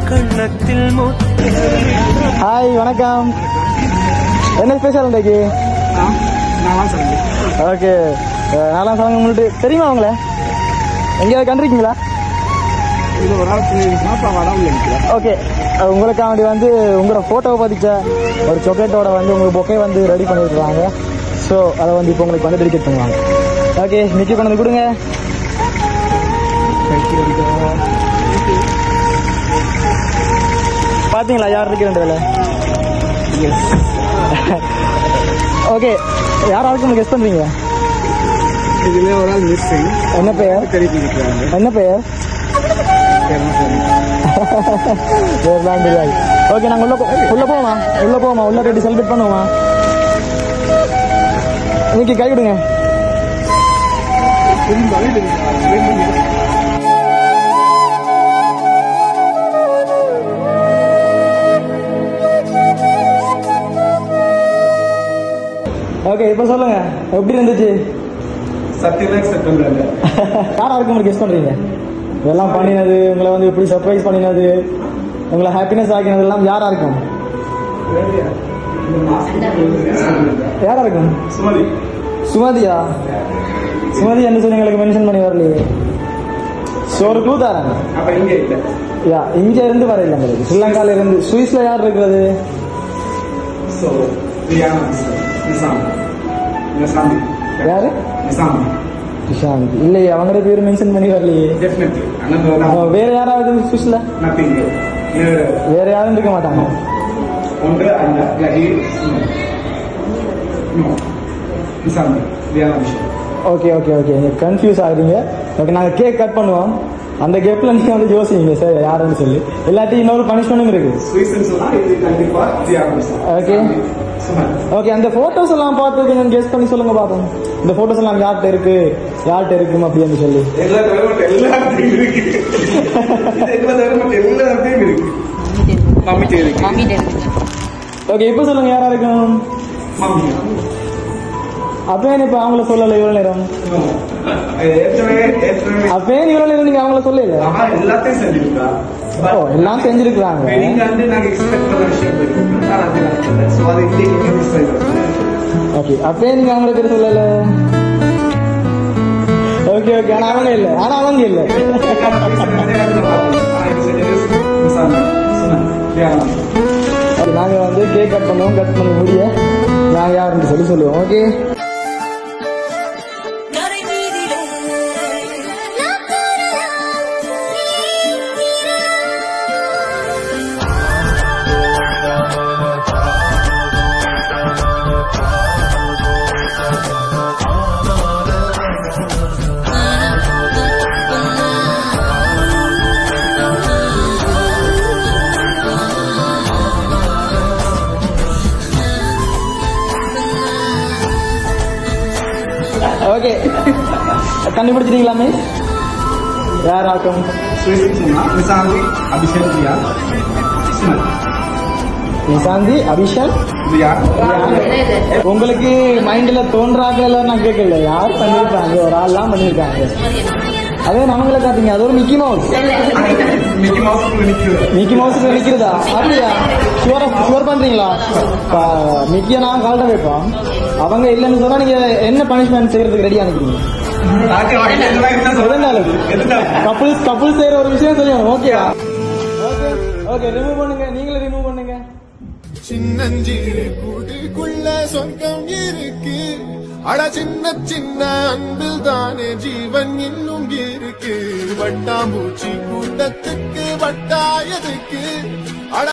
கண்ணத்தில் முத்து. ஹாய், வணக்கம். என்ன ஸ்பெஷல் இன்றைக்கு? ஓகே, நாலாம் சாங் முன்னிட்டு தெரியுமா உங்களை? எங்கேயாவது கண்டிருக்கீங்களா? ஓகே, உங்களுக்காண்டி வந்து உங்களோட ஃபோட்டோவை பதிச்ச ஒரு சாக்லேட்டோட வந்து உங்களுக்கு பொக்கே வந்து ரெடி பண்ணிருக்காங்க. ஸோ அதை வந்து இப்போ உங்களுக்கு வந்து டெடிகேட் பண்ணுவாங்க. ஓகே, மிக்கி கொண்டு வந்து கொடுங்க. பார்த்தீங்களா யார் இருக்கிறன்றதில்ல? ஓகே, யாராவது உங்களுக்கு கெஸ் பண்ணுறீங்களா? இதுல ஒரு ஆள் மிஸ்ஸிங். என்ன பெயர்? என்ன பெயர்? ஓகே, நாங்கள் உள்ள போவோமா? உள்ள ரெடி செலிப்ரேட் பண்ணுவோமா? இன்னைக்கு கை விடுங்க. ஓகே, இப்ப சொல்லுங்க, எப்படி இருந்துச்சு? சத்தியமா எக்ஸ்பெக்ட் பண்றாங்க. யாரா இருக்கு உங்களுக்கு கெஸ் பண்றீங்க? இதெல்லாம் பண்ணினது, உங்களை வந்து எப்படி சர்ப்ரைஸ் பண்ணினது, உங்களை ஹாப்பினஸ் ஆகினது எல்லாம் யாரா இருக்கும்? யாரா இருக்கும்? சுமதியா? சுமதி என்ன சொல்லி எங்களுக்கு மென்ஷன் பண்ணி வரலையே. ஒரு க்ளூ தரேன். இங்க இருந்து வரையில உங்களுக்கு ஸ்ரீலங்கால இருந்து. சுவிஸ்ல யார் இருக்கிறது? யாரு? நிஷாந்த் இல்லையே, அவங்க பேர் மென்ஷன் பண்ணி வரலையே. வேற யாராவது சுவிஸ்ல? வேற யாரும் இருக்க மாட்டாங்க. ஓகே ஓகே ஓகே, நீங்க கன்ஃபியூஸ் ஆகுறீங்க. ஓகே, நாங்க கேக் கட் பண்ணுவோம். அந்த கேப்ல நீங்க வந்து யோசிங்க சார் யாருன்னு சொல்லி. எல்லாத்தையும் இன்னொரு பனிஷ்மெண்ட்டும் இருக்கு. ஓகே ஓகே, அந்த போட்டோஸ் எல்லாம் பார்த்து கொஞ்சம் கெஸ் பண்ணி சொல்லுங்க பாப்போம். இந்த போட்டோஸ் எல்லாம் யார்கிட்ட இருக்கும் அப்படின்னு சொல்லி. ஓகே, இப்ப சொல்லுங்க யாரா இருக்கும்? அப்பேன் இப்ப அவங்கள சொல்லல இவ்வளவு நேரம். அப்பேன் இவ்வளவு நேரம் நீங்க அவங்கள சொல்லல. எல்லாம் செஞ்சிருக்காங்க. ஓகே, அப்பே நீங்க அவங்கள பேர் சொல்லல. ஓகே ஓகே, ஆனா அவங்க இல்ல. நாங்க வந்து கேக் கட் பண்ணுவோம். கட் பண்ண முடிய நாங்க யாருன்னு சொல்லி சொல்லுவோம். ஓகே, ஓகே, கண்டுபிடிச்சிட்டீங்களாமே? யாராக்கும்? நிசாந்தி, அபிஷன். உங்களுக்கு மைண்ட்ல தோன்றாங்கல்ல, நான் கேட்கல. யார் பண்ணிருக்காங்க? ஒரு ஆள்லாம் பண்ணிருக்காங்க. அதே நம்மள காட்டீங்க. அது ஒரு மிக்கி மவுஸ். மிக்கி மவுஸ் நிக்கிறதா? அப்படியா? ஷுவர் பண்றீங்களா? மிக்கிய நான் கால்ட வைப்போம். அவங்க இல்லைன்னு சொன்னா நீங்க என்ன பனிஷ்மெண்ட் செய்யறதுக்கு ரெடியா நிக்கிறீங்க? கப்புள் செய்யற ஒரு விஷயம் செய்யணும். ஓகேவா? ஓகே, ரிமூவ் பண்ணுங்க. நீங்களே ரிமூவ் பண்ணுங்க. சின்னஞ்சிறு கூட்டுக்குள்ள சொர்க்கம் இருக்கு. அட சின்ன சின்ன அன்பில் தானே ஜீவன் இன்னும் இருக்கு. வட்டாம்பூச்சி கூட்டத்துக்கு வட்டாயதுக்கு